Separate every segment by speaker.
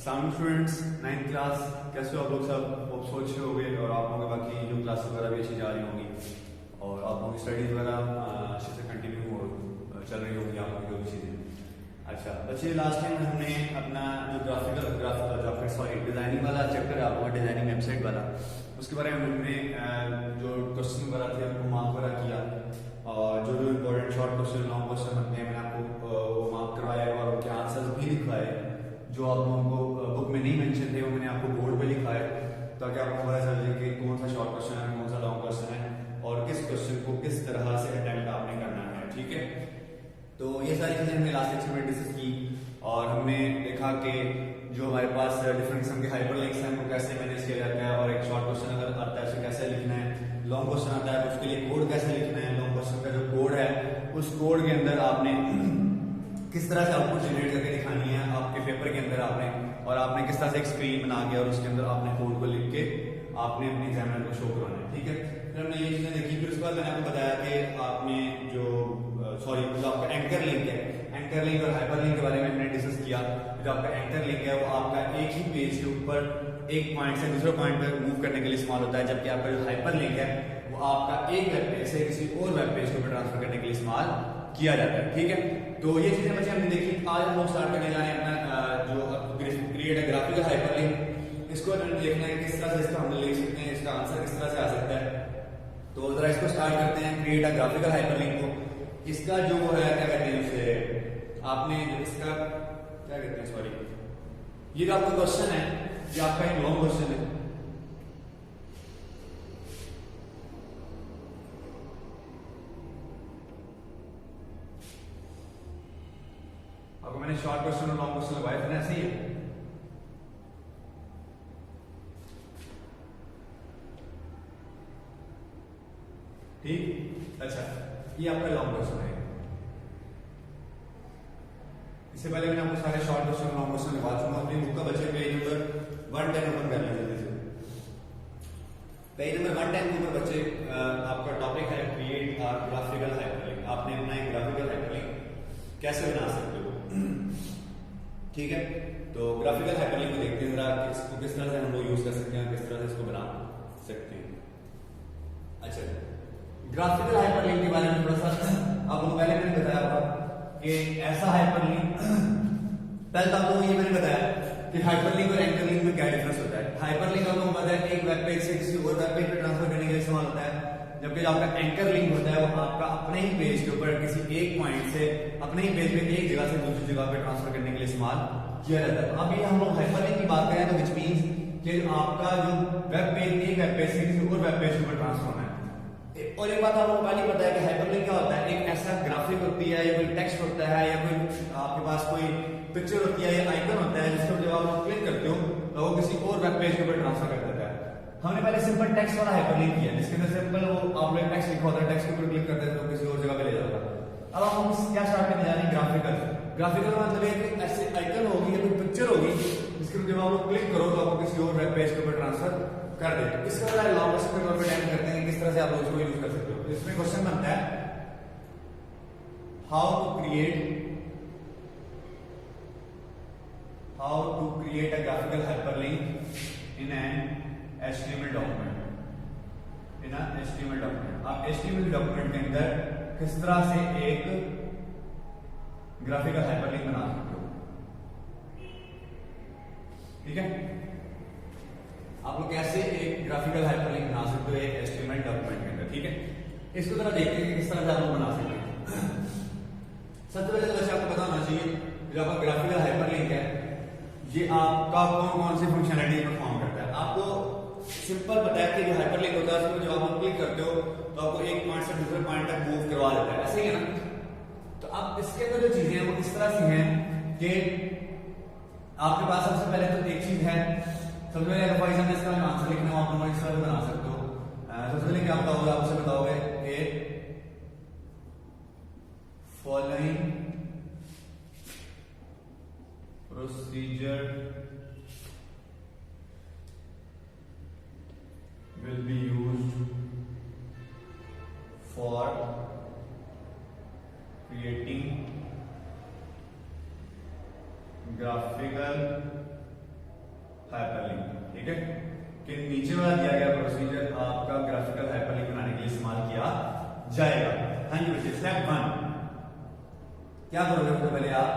Speaker 1: Sound students 9th class, कैसे हो आप लोग सब? होप सोच रहे होंगे और आप लोगों के बाकी जो क्लास वगैरह भी अच्छी जा रही होंगी और आप लोगों की स्टडीज वगैरह अच्छे से कंटिन्यू चल रही होंगी आप लोगों की जो भी चीज़ें। अच्छा बच्चे, लास्ट टाइम हमने अपना जो डिजाइनिंग वाला चैप्टर है आपका, डिजाइनिंग वेबसाइट वाला, उसके बारे में हमने जो क्वेश्चन वगैरह थे उनको मार्क वगैरह किया और जो जो important short question long question बनते हैं मैंने आपको वो मार्क करवाए और उनके आंसर्स भी लिखवाए। जो आप लोगों को बुक में नहीं मेंशन थे वो मैंने आपको बोर्ड पे लिखा है ताकि आपको पता चल जाए कि कौन सा शॉर्ट क्वेश्चन है, कौन सा लॉन्ग क्वेश्चन है और किस क्वेश्चन को किस तरह से अटेम्प्ट आपने करना है। ठीक है, तो ये सारी चीजें हमने लास्ट लेक्चर में डिस्कस की और हमने देखा कि जो हमारे पास डिफरेंट किस्म के हाइपरलिंक्स हैं उनको कैसे मैनेज किया जाता है और एक शॉर्ट क्वेश्चन अगर आता है उसे कैसे लिखना है, लॉन्ग क्वेश्चन आता है उसके लिए कोड कैसे लिखना है, लॉन्ग क्वेश्चन का जो कोड है उस कोड के अंदर आपने किस तरह से आउटपुट जनरेट करके दिखानी है आपके पेपर के अंदर आपने, और आपने किस तरह से एक स्क्रीन बना के और उसके अंदर आपने कोड को लिख के आपने अपने एग्जामिनर को शो करवाना है। ठीक है, फिर हमने ये चीजें देखी। फिर उसके बाद मैंने आपको बताया कि आपने जो आपका एंकर लिंक है, एंकर लिंक और हाइपर लिंक के बारे में हमने डिस्कस किया। जो आपका एंकर लिंक है वो आपका एक ही पेज के ऊपर एक पॉइंट से दूसरे पॉइंट पर मूव करने के लिए इस्तेमाल होता है, जबकि आपका जो हाइपर लिंक है वो आपका एक वेब पेज से किसी और वेब पेज के ऊपर ट्रांसफर करने के लिए इस्तेमाल किया जाता है। ठीक है, तो ये चीजें बच्चे हमने देखी। आज हम लोग स्टार्ट करने जा रहे हैं अपना जो क्रिएट है ग्राफिकल हाइपरलिंक। इसको देखना है किस तरह से इसका हम लिख सकते हैं, इसका आंसर किस तरह से आ सकता है। तो जरा इसको स्टार्ट करते हैं, क्रिएट अ ग्राफिकल हाइपरलिंक को। इसका जो है क्या कहते हैं उसे, आपने इसका क्या कहते हैं, सॉरी, ये जो आपका क्वेश्चन है ये आपका एक लॉन्ग क्वेश्चन है। आपको मैंने शॉर्ट क्वेश्चन और लॉन्ग क्वेश्चन लगाए थे, ऐसे ही है। ठीक, अच्छा ये आपका लॉन्ग क्वेश्चन है। इससे पहले मैंने आपको सारे शॉर्ट क्वेश्चन लॉन्ग क्वेश्चन लगा चुका हूं। अपनी बुक का बच्चे पेज नंबर 110 ओपन कर लीजिए जल्दी से। पेज नंबर 110 के ऊपर बच्चे आपका टॉपिक है क्रिएट अ ग्राफिकल हाइपरलिंक। आपने अपना एक ग्राफिकल हाइपरलिंक कैसे बना सकते हो। ठीक है, तो ग्राफिकल हाइपरलिंक को देखते हैं जरा, इसको किस तरह से हम लोग यूज कर सकते हैं, किस तरह से इसको बना सकते हैं। अच्छा, ग्राफिकल हाइपरलिंक के बारे में थोड़ा सा आपको पहले मैंने बताया होगा कि ऐसा हाइपरलिंक, पहले तो आपको ये मैंने बताया कि हाइपरलिंक और एंकर लिंक में क्या डिफरेंस होता है। हाइपरलिंक आपको पता है एक वेब पेज से किसी और वेब पेज पे ट्रांसफर करने के लिए इस्तेमाल होता है, जबकि जो आपका एंकर लिंक होता है वो आपका अपने ही पेज के ऊपर किसी एक पॉइंट से अपने ही पेज पे एक जगह से दूसरी जगह पे ट्रांसफर करने के लिए इस्तेमाल किया जाता है। अभी हम लोग हाइपरलिंक की बात करें तो विच मींस कि आपका जो वेब पेज एक वेब पेज से किसी और वेब पेज के ऊपर ट्रांसफर होना है। और एक बात आपको पहले पता है कि हाइपरलिंक क्या होता है, एक ऐसा ग्राफिक होती है या कोई टेक्स्ट होता है या कोई आपके पास कोई पिक्चर होती है या आइकन होता है जिसको जब आप क्लिक करते हो तो वो किसी और वेब पेज के ऊपर ट्रांसफर कर देता है। हमने पहले सिंपल टेक्स्ट वाला हाइपरलिंक किया जिसके अंदर सिंपल वो आपने टेक्स्ट लिखा होता है, टेक्स्ट के ऊपर क्लिक करते हैं तो किसी और जगह पे ले जाता है। अब हम क्या स्टार्ट करने जा रहे हैं, ग्राफिकल। ग्राफिकल का मतलब एक ऐसे आइकन होगी या कोई पिक्चर होगी जिसके जब आप क्लिक करो तो आपको किसी और वेब पेज के ऊपर ट्रांसफर कर दे। इसका बड़ा लॉन्ग क्वेश्चन के तौर पे टाइम करते हैं किस तरह से आप लोग इसको यूज कर सकते हो। इसमें क्वेश्चन बनता है how to create a graphical hyperlink in an HTML document. In an HTML document आप HTML डॉक्यूमेंट के अंदर किस तरह से एक ग्राफिकल हाइपरलिंक बना सकते हो। ठीक है, आप लोग कैसे एक ग्राफिकल हाइपरलिंक बना सकते हो एक HTML डॉक्यूमेंट के अंदर। ठीक है, इसको जरा देखते हैं कि किस तरह से आप लोग बना सकते हैं। सबसे पहले तो वैसे आपको पता होना चाहिए जो आपका ग्राफिकल हाइपरलिंक है ये आपका कौन कौन सी फंक्शनलिटी परफॉर्म करता है। आपको सिंपल पता है कि जो हाइपरलिंक होता है उसमें जब आप क्लिक करते हो तो आपको एक पॉइंट से दूसरे पॉइंट तक मूव करवा देता है, ऐसे ही है ना। तो अब इसके अंदर जो चीजें हैं वो इस तरह से हैं कि आपके पास सबसे पहले तो एक चीज है, सबसे पहले फॉर एग्जाम्पल इसका आंसर लिखना हो आप लोग इस तरह से बना सकते हो। सबसे पहले क्या बताओगे, आप उसे बताओगे कि following procedure will be used for creating graphical hyperlink. ठीक है, कि नीचे वाला दिया गया प्रोसीजर आपका ग्राफिकल हाइपरलिंक बनाने के लिए इस्तेमाल किया जाएगा। हाँ जी बच्चे, स्टेप 1 क्या करोगे? सबसे पहले आप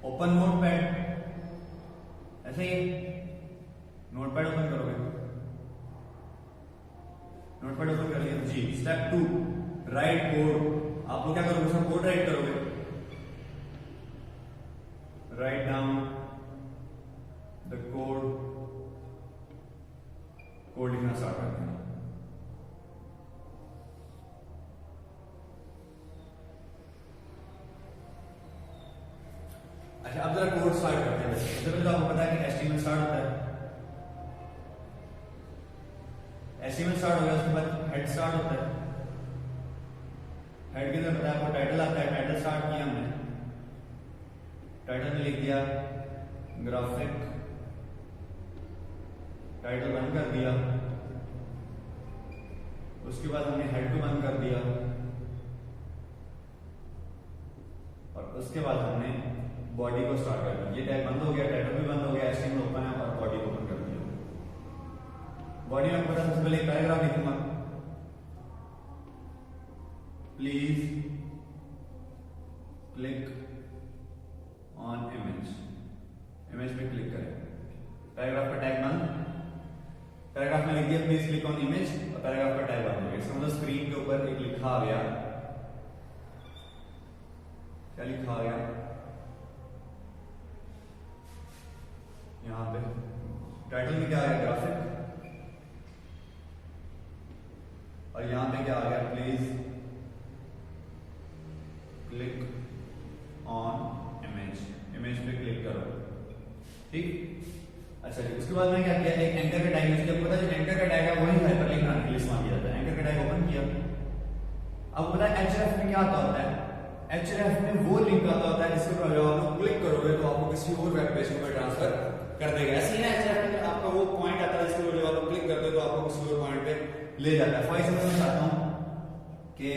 Speaker 1: ओपन नोटपैड, ऐसे ही नोटपैड ओपन करोगे, नोटपैड ओपन कर लिया जी। Step 2 right code. आप लोग क्या करोगे? उसमें कोड राइट करोगे, write down the code, code लिखना स्टार्ट कर देना। अच्छा, अब जरा कोड स्टार्ट करते हैं। सबसे पहले तो आपको पता है कि HTML स्टार्ट होता है, HTML स्टार्ट हो गया, उसके बाद हेड स्टार्ट होता है। हेड के अंदर पता है आपको टाइटल आता है, टाइटल स्टार्ट किया हमने, टाइटल में लिख दिया ग्राफिक, टाइटल बंद कर दिया। उसके बाद हमने हेड को बंद कर दिया और उसके बाद हमने बॉडी को स्टार्ट कर दिया। ये टैग बंद हो गया, टाइटल भी बंद हो गया, HTML ओपन है और बॉडी को ओपन कर दिया। बॉडी में पता सबसे पहले एक पैराग्राफ लिखूंगा, please click on image, image पे क्लिक करें। पैराग्राफ का टैग बंद, पैराग्राफ में लिख दिया प्लीज क्लिक ऑन इमेज और पैराग्राफ का टैग बंद हो गया। इसका मतलब स्क्रीन के ऊपर एक लिखा आ गया, क्या लिखा आ गया यहां पे? टाइटल में क्या आ गया? ग्राफिक, और यहां पे क्या आ गया? Please click on image, image पे क्लिक करो। ठीक, अच्छा जी। उसके बाद मैंने क्या किया? एक एंकर का टैग यूज किया। पता है जो एंकर का टैग है वही हाइपरलिंक बनाने के लिए इस्तेमाल किया जाता है। एंकर का टैग ओपन किया। अब पता है href में क्या आता होता है? href में वो लिंक आता होता है जिसके ऊपर आप क्लिक करोगे तो आपको किसी और वेब पेज पर ट्रांसफर कर देगा। ऐसे ही ना href में आपका वो पॉइंट आता है जिसके ऊपर आप क्लिक करते हो तो आपको किसी और पॉइंट पे ले जाता है। फॉर एग्जांपल मैं चाहता हूं कि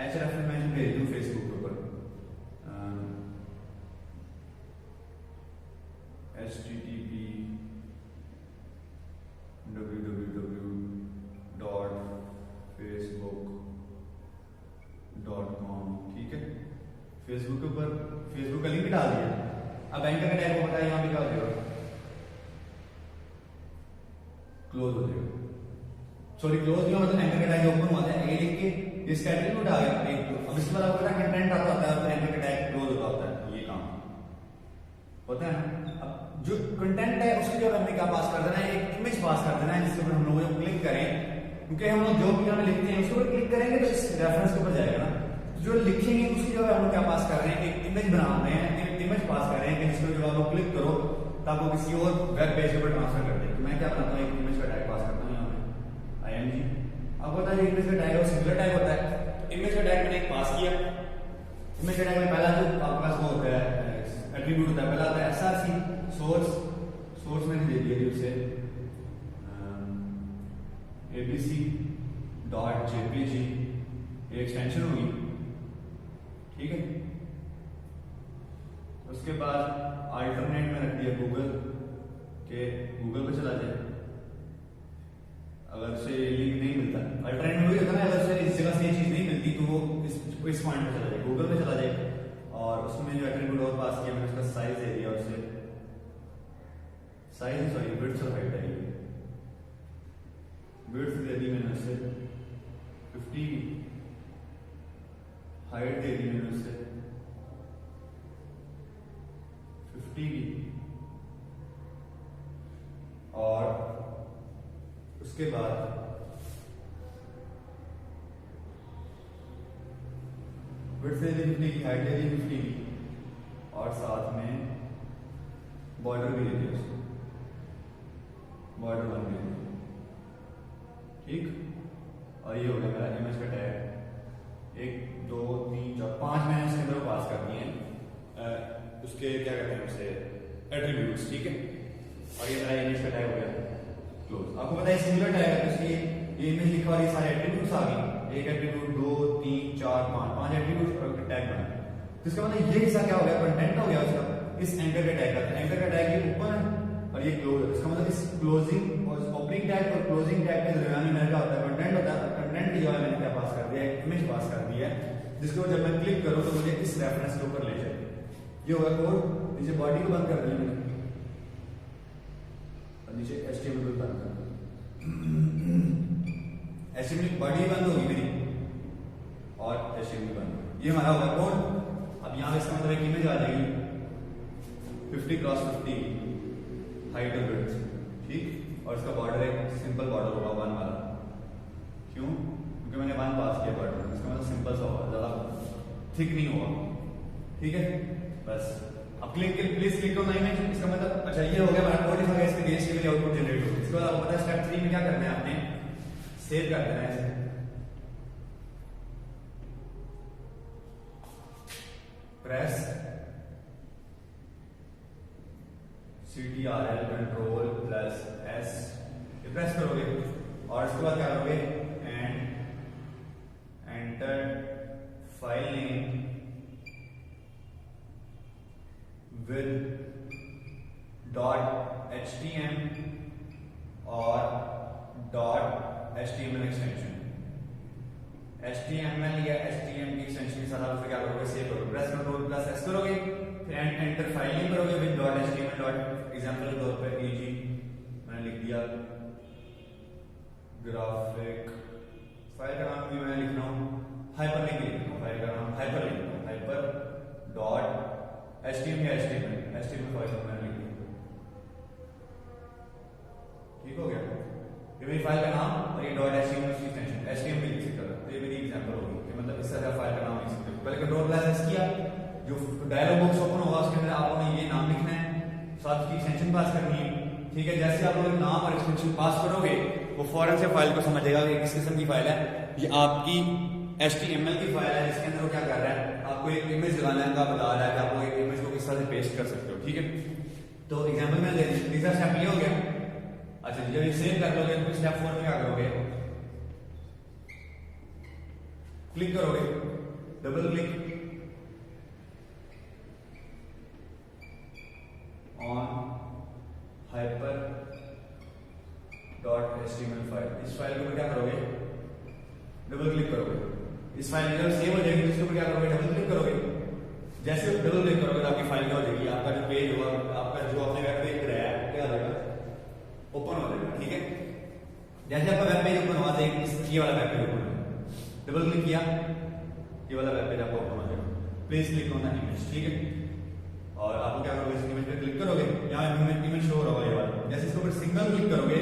Speaker 1: href में मैं भेज दूं फेसबुक के ऊपर http://www.facebook.com। ठीक है, फेसबुक के ऊपर फेसबुक का लिंक डाल दिया। अब एंकर का टैग को पता है यहां पे क्या हो जाएगा? क्लोज हो जाएगा। सॉरी, क्लोज नहीं मतलब एंकर का टैग ओपन हुआ है। ये लिख के इसका एट्रीब्यूट आ गया एक। अब इसके बाद आपको पता है कंटेंट आता होता है और एंकर का टैग क्लोज होता है। ये काम होता है ना। अब जो कंटेंट है उसके जो हमने क्या पास कर देना है? एक इमेज पास कर देना है जिसके ऊपर हम लोग जब क्लिक करें, क्योंकि हम लोग जो भी हमें लिखते हैं उसके ऊपर क्लिक करेंगे तो इस रेफरेंस के ऊपर जाएगा ना। जो लिखेंगे उसकी जगह हम लोग क्या पास कर रहे हैं? एक इमेज बना रहे हैं, एक इमेज पास कर रहे हैं कि जिसको जब आप क्लिक करो तो आपको किसी और वेब पेज के ऊपर ट्रांसफर कर दे। तो मैं क्या बनाता हूँ? एक इमेज का टैग पास करता हूँ यहाँ पे img। आपको पता है इमेज का टैग है सिंगुलर टैग होता है। इमेज का टैग मैंने एक पास किया। इमेज का टैग में पहला जो आपके पास वो होता है एट्रीब्यूट होता है, पहला आता है src सोर्स। सोर्स मैंने दे दिया उसे abc.jpg, ये एक्सटेंशन होगी। ठीक है, उसके बाद अल्टरनेट में रख दिया गूगल के गूगल पे चला जाए। अगर से लिंक नहीं मिलता, अल्टरनेट में वही होता है ना, अगर से इस जगह से ये चीज नहीं मिलती तो वो इस पॉइंट पे चला जाए, गूगल पे चला जाए। और उसमें जो एट्रीब्यूट और पास किया मैंने उसका साइज दे दिया, उससे साइज सॉरी विड्थ और हाइट है, विड्थ दे दी मैंने उससे 50, हाइट दे दी मैंने उससे 50 की। और उसके बाद विड्थ दे दी 50 की, हाइट दे दी 50 की, और साथ में बॉर्डर भी दे दिया उसको, बॉर्डर बन गया। ठीक, और ये हो गया मेरा इमेज का टैग। 1 2 3 4 5 मैंने उसके अंदर पास कर दिए हैं उसके क्या कहते हैं उसे एट्रीब्यूट्स। ठीक है, और ये मेरा इमेज का टैग हो गया क्लोज। आपको पता है सिंगुलर टैग है इसलिए ये इमेज लिखा और ये सारे एट्रीब्यूट्स आ गए। एक एट्रीब्यूट 2 3 4 5 एट्रीब्यूट्स और टैग बना। तो इसका मतलब ये हिस्सा क्या हो गया? कंटेंट हो गया उसका। इस एंकर का टैग करते हैं। एंकर का टैग ये ओपन है और ये क्लोज है। इसका मतलब इस क्लोजिंग और ओपनिंग टैग और क्लोजिंग टैग के दरमियान में क्या होता है, कंटेंट होता है। कंटेंट की जगह मैंने क्या पास कर दिया, एक इमेज पास कर दी है, जिसके ऊपर जब मैं क्लिक करूं तो मुझे इस रेफरेंस के ऊपर ले जाए। ये होगा कोड। नीचे बॉडी को बंद कर दिया मैंने और नीचे HTML को बंद कर दिया। HTML बॉडी बंद होगी मेरी और HTML बंद होगी। ये हमारा होगा कोड। अब यहाँ पे इसका मतलब एक इमेज आ जाएगी 50x50 हाइट और विड्थ, ठीक। और इसका बॉर्डर एक सिंपल बॉर्डर होगा 1 वाला। क्यों? क्योंकि मैंने 1 पास किया बॉर्डर, इसका मतलब सिंपल सा होगा, ज्यादा थिक नहीं होगा, ठीक है। बस अब please click on the image. इसका मतलब अच्छा ये हो गया हमारा कोड। इसका इसके बेस के लिए आउटपुट जनरेट होगा। इसके बाद आपको पता है स्टेप 3 में क्या करना है, आपने सेव कर देना है इसे। प्रेस CTRL Ctrl+S, ये प्रेस करोगे और इसके बाद क्या करोगे, and enter file name with .htm और .html एक्सटेंशन। HTML या HTML की एक्सटेंशन के साथ आप क्या करोगे, सेव करोगे। प्रेस Ctrl+S करोगे, फिर एंटर फाइल नेम करोगे विद .html एग्जांपल के तौर पे EG मैंने लिख दिया ग्राफिक। फाइल का नाम भी मैं लिख रहा हूँ हाइपरलिंक लिख रहा हूँ, फाइल का नाम हाइपरलिंक, हाइपर डॉट HTML या HTML फाइल को मैंने लिख दिया, ठीक हो गया। ये मेरी फाइल का नाम और ये .html की एक्सटेंशन HTML लिख सकता था। तो ये मेरी एग्जांपल होगी कि मतलब इस तरह फाइल का नाम लिख सकते हो। पहले Ctrl+S किया, जो डायलॉग बॉक्स ओपन होगा उसके अंदर आपको ये नाम लिखना है, साथ की एक्सटेंशन पास करनी है, ठीक है। जैसे आप लोग नाम और एक्सटेंशन पास करोगे वो फौरन से फाइल को समझेगा कि किस किस्म की फाइल है। ये आपकी HTML की फाइल है जिसके अंदर वो क्या कर रहा है, आपको एक इमेज लगाना है, बता रहा है कि आप लोग एक इमेज को किस तरह से पेस्ट कर सकते हो, ठीक है। तो एग्जांपल में तीसरा स्टेप ये हो गया। अच्छा जब ये सेव कर लोगे तो स्टेप 4 में क्या करोगे, क्लिक करोगे, double click on hyper .html file. इस फाइल को क्या करोगे, डबल क्लिक करोगे। इस फाइल जब सेव हो जाएगी तो इसके ऊपर क्या करोगे, डबल क्लिक करोगे। जैसे डबल क्लिक करोगे तो आपकी फाइल क्या हो जाएगी, आपका जो पेज होगा, आपका जो आपने वेब पेज बनाया है क्या हो जाएगा, ओपन हो जाएगा, ठीक है। जैसे आपका वेब पेज ओपन हुआ तो ये वाला वेब पेज ओपन होगा, डबल क्लिक किया ये वाला वेब पेज आपको ओपन हो जाएगा। Please click on the image, ठीक है। और आपको क्या करोगे, इस इमेज पे क्लिक करोगे, यहाँ इमेज शो होगा ये वाला। जैसे इसके ऊपर सिंगल क्लिक करोगे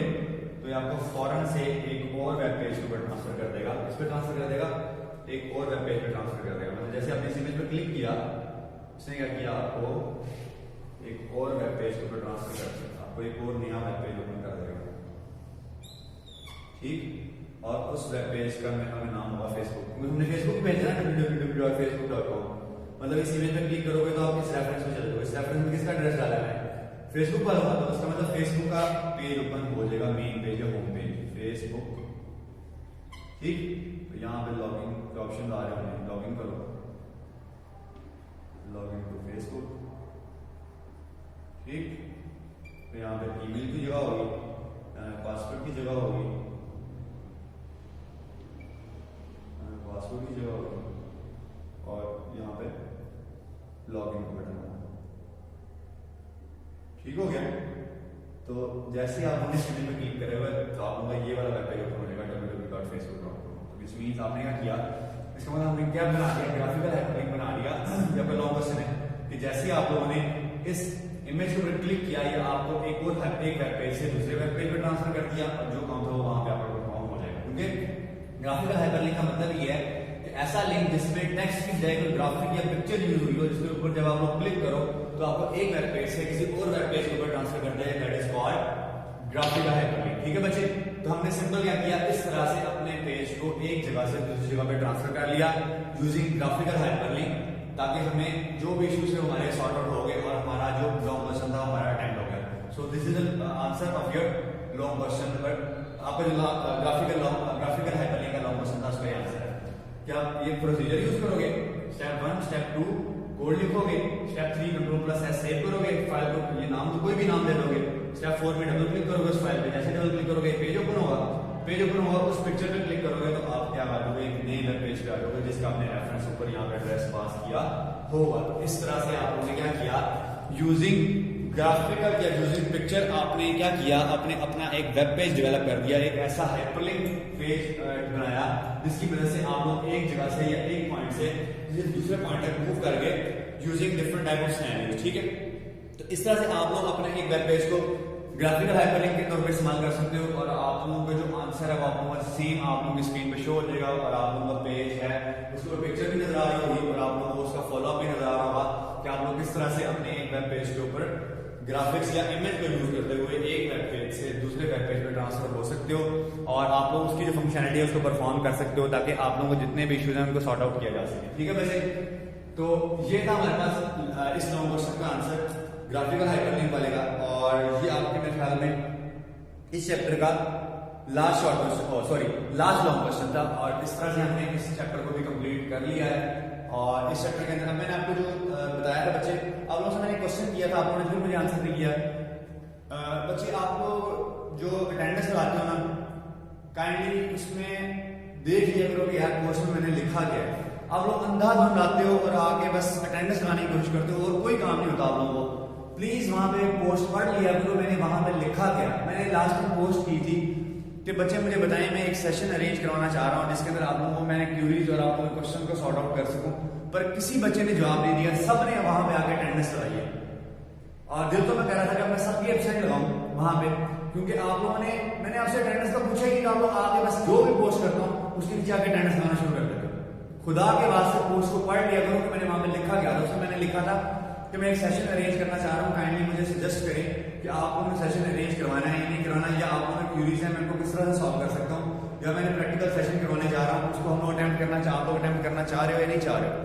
Speaker 1: तो ये आपको फौरन से एक और वेब पेज के ऊपर ट्रांसफर कर देगा। इस पे ट्रांसफर कर देगा, एक और वेब पेज पे ट्रांसफर कर देगा। मतलब जैसे आपने इस इमेज पे क्लिक किया, इसने क्या किया, आपको एक और वेब पेज के ऊपर ट्रांसफर कर देगा, आपको एक और नया वेब पेज ओपन कर देगा, ठीक। और उस वेब पेज का हमें नाम होगा फेसबुक, क्योंकि हमने फेसबुक पेज है ना www.facebook.com। मतलब इस इमेज पे क्लिक करोगे तो आप इस रेफरेंस में चले जाओगे। इस रेफरेंस में किसका एड्रेस डाला है, फेसबुक वाला होगा, तो उसका मतलब फेसबुक का पेज ओपन हो जाएगा, मेन पेज या होम पेज फेसबुक, ठीक। तो यहाँ पे लॉगिन के ऑप्शन आ रहे हैं, लॉगिन करो, लॉगिन टू फेसबुक, ठीक। तो यहाँ पे ईमेल की जगह होगी, पासवर्ड की जगह होगी, पासवर्ड की जगह होगी, और यहाँ पे लॉगिन का बटन होगा, ठीक हो गया। तो जैसे ही आप इस इमेज पे क्लिक करे हुए तो आपका ये वाला वेब पेज ओपन हो जाएगा www.facebook.com। तो इस मींस आपने क्या किया, इसका मतलब हमने क्या बना दिया, ग्राफिकल हाइपरलिंक बना दिया। या फिर लॉन्ग क्वेश्चन है कि जैसे ही आप लोगों ने इस इमेज के ऊपर क्लिक किया, ये आपको एक और एक वेब पेज से दूसरे वेब पेज पे ट्रांसफर कर दिया, और जो काम था वो वहां पे आपका परफॉर्म हो जाएगा। क्योंकि ग्राफिकल हाइपरलिंक का मतलब ये है कि ऐसा लिंक जिसमें टेक्स्ट की जगह कोई ग्राफिक या पिक्चर यूज हुई हो, जिसके ऊपर जब आप लोग क्लिक करो तो आपको एक वेब पेज से किसी और वेब पेज के ऊपर ट्रांसफर कर देगा, that is called graphical hyperlink, ठीक है बच्चे। तो हमने सिंपल क्या किया, इस तरह से अपने पेज को एक जगह से दूसरी जगह पे ट्रांसफर कर लिया यूजिंग ग्राफिकल हाइपरलिंक, ताकि हमें जो भी इश्यूज थे हमारे सॉर्ट आउट हो गए और हमारा जो लॉन्ग क्वेश्चन था हमारा अटेम्प्ट हो गया। So this is the answer of your long question. But आपका जो ग्राफिकल हाइपरलिंक का लॉन्ग क्वेश्चन था उसका आंसर है क्या, ये प्रोसीजर यूज करोगे, स्टेप 1 स्टेप 2 कोड लिखोगे, स्टेप 3 Ctrl+S सेव करोगे फाइल को, ये नाम तो कोई भी नाम दे दोगे, स्टेप 4 में डबल क्लिक करोगे उस फाइल पे, जैसे डबल क्लिक करोगे पेज ओपन होगा, पेज ओपन होगा उस पिक्चर पे क्लिक करोगे तो आप क्या आ जाओगे, एक नए वेब पेज पे आ जाओगे जिसका आपने रेफरेंस ऊपर यहाँ पे एड्रेस पास किया होगा। तो इस तरह से आप लोगों ने क्या किया, यूजिंग ग्राफिकल या यूजिंग पिक्चर आपने क्या किया, आपने अपना एक वेब पेज डेवलप कर दिया, एक ऐसा हाइपरलिंक पेज बनाया जिसकी वजह से आप लोग एक जगह से या एक पॉइंट से दूसरे पॉइंट तक मूव करके using different type of scenarios, ठीक है। तो इस तरह से आप लोग अपने एक वेब पेज को ग्राफिकल हाइपरलिंक के तौर पे इस्तेमाल कर सकते हो और आप लोगों का जो आंसर है वो आप लोगों का सेम आप लोगों की स्क्रीन पे शो हो जाएगा और आप लोगों का पेज है उसको पिक्चर भी नजर आ रही होगी और आप लोगों को उसका फॉलोअप भी नजर आ रहा होगा कि आप लोग किस तरह से अपने एक वेब पेज के ऊपर ग्राफिक्स या इमेज को यूज करते हुए एक वेब पेज से दूसरे वेब पेज पे ट्रांसफर हो सकते हो और आप लोग उसकी जो फंक्शनलिटी है उसको परफॉर्म कर सकते हो ताकि आप लोगों को जितने भी इश्यूज हैं उनको सॉर्ट आउट किया जा सके, ठीक है। वैसे तो ये था हमारे पास इस नॉन क्वेश्चन का आंसर ग्राफिकल हाइपरलिंक वाले का और ये आपके मेरे ख्याल में इस चैप्टर का last short question, sorry last long question था और इस तरह से हमने इस चैप्टर को भी कंप्लीट कर लिया है। और इस चैप्टर के अंदर मैंने आपको जो बताया था बच्चे, आप लोगों से मैंने क्वेश्चन किया था, आप लोगों ने फिर मुझे आंसर नहीं किया। बच्चे आप लोग जो अटेंडेंस लगाते हो ना, काइंडली इसमें देख लिया करो कि यार क्वेश्चन मैंने लिखा क्या है। आप लोग अंधाधुंध लाते हो और आके बस अटेंडेंस लगाने की कोशिश करते हो और कोई काम नहीं होता आप लोगों को। प्लीज वहां पे पोस्ट पढ़ लिया करो मैंने वहां पे लिखा क्या। मैंने लास्ट में पोस्ट की थी कि बच्चे मुझे बताएं, मैं एक सेशन अरेंज करवाना चाह रहा हूँ जिसके अंदर आप लोगों को मैंने क्यूरीज और आप लोगों के क्वेश्चन को सॉर्ट आउट कर सकूं, पर किसी बच्चे ने जवाब नहीं दिया, सबने वहां पे आके अटेंडेंस लगाई है। और दिल तो मैं कह रहा था कि मैं सबकी एब्सेंट लगाऊं वहां पे, क्योंकि आप लोगों ने, मैंने आपसे अटेंडेंस का पूछा ही, आप लोग आके बस जो भी पोस्ट करता हूँ उसके नीचे आके अटेंडेंस लगाना शुरू कर देते हो। खुदा के वास्ते पोस्ट को पढ़ लिया करो कि मैंने वहां पे लिखा गया था। उसमें मैंने लिखा था कि मैं एक सेशन अरेंज करना चाह रहा हूँ, काइंडली मुझे सजेस्ट करें कि आप लोगों ने सेशन अरेंज करवाना है या नहीं करवाना, या आप लोगों ने क्यूरीज है मैं उनको किस तरह से सॉल्व कर सकता हूँ, या मैंने प्रैक्टिकल सेशन करवाने जा रहा हूँ उसको हम लोग अटेम्प्ट करना आप लोग अटेम्प्ट करना चाह रहे हो या नहीं चाह रहे हो।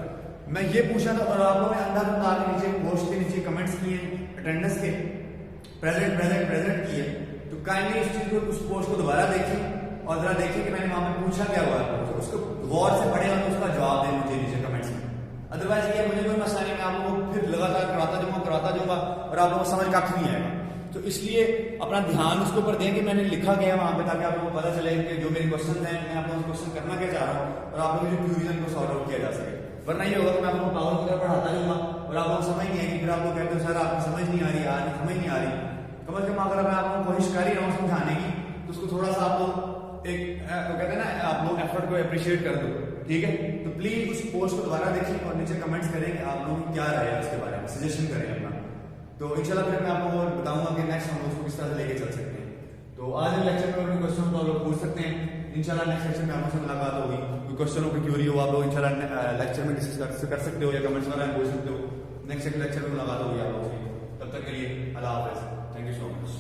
Speaker 1: मैं ये पूछा था और आप लोगों ने अंधाधुंध आके नीचे पोस्ट के नीचे कमेंट्स किए अटेंडेंस के, प्रेजेंट प्रेजेंट प्रेजेंट किए। तो काइंडली इस चीज को, उस पोस्ट को दोबारा देखिए और जरा देखिए कि मैंने वहां पे पूछा क्या हुआ है, तो उसको गौर से पढ़े और उसका जवाब दें मुझे नीचे कमेंट्स में। अदरवाइज ये मुझे कोई मसला नहीं, मैं आप लोगों को फिर लगातार कराता जाऊंगा और आप लोगों को समझ कख नहीं आएगा। तो इसलिए अपना ध्यान उसके ऊपर दें कि मैंने लिखा गया वहां पे, ताकि आप लोगों को पता चले कि जो मेरे क्वेश्चन हैं मैं आप लोगों से क्वेश्चन करना क्या चाह रहा हूँ और आप लोगों की क्यूरीजन को सॉर्ट आउट किया जा सके। वरना ये होगा कि मैं आप लोगों को पावर की तरह पढ़ाता जाऊंगा और आप लोगों को समझ नहीं आएगी, फिर आप लोग कहते हो सर आपको समझ नहीं आ रही, यार समझ नहीं आ रही। कम से कम अगर मैं आप लोगों को कोशिश कर ही रहा हूँ समझाने की तो उसको थोड़ा सा आप लोग एक कहते हैं ना, आप लोग एफर्ट को अप्रिशिएट कर दो, ठीक है। तो प्लीज उस पोस्ट को दोबारा देखिए और नीचे कमेंट्स करें कि आप लोग क्या रहे हैं उसके बारे में, सजेशन करें अपना। तो इंशाल्लाह फिर मैं आप लोगों को बताऊंगा कि नेक्स्ट हम उसको किस तरह से लेके चल सकते हैं। तो आज के लेक्चर में क्वेश्चन को आप लोग पूछ सकते हैं। इंशाल्लाह नेक्स्ट लेक्चर में आपसे मुलाकात होगी। कोई क्वेश्चन हो, कोई क्यूरी हो, आप लोग इंशाल्लाह लेक्चर में डिस्कस कर सकते हो या कमेंट्स में पूछ सकते हो। नेक्स्ट लेक्चर में मुलाकात होगी आप लोगों से। तब तक के लिए अल्लाह हाफिज़, थैंक यू सो मच।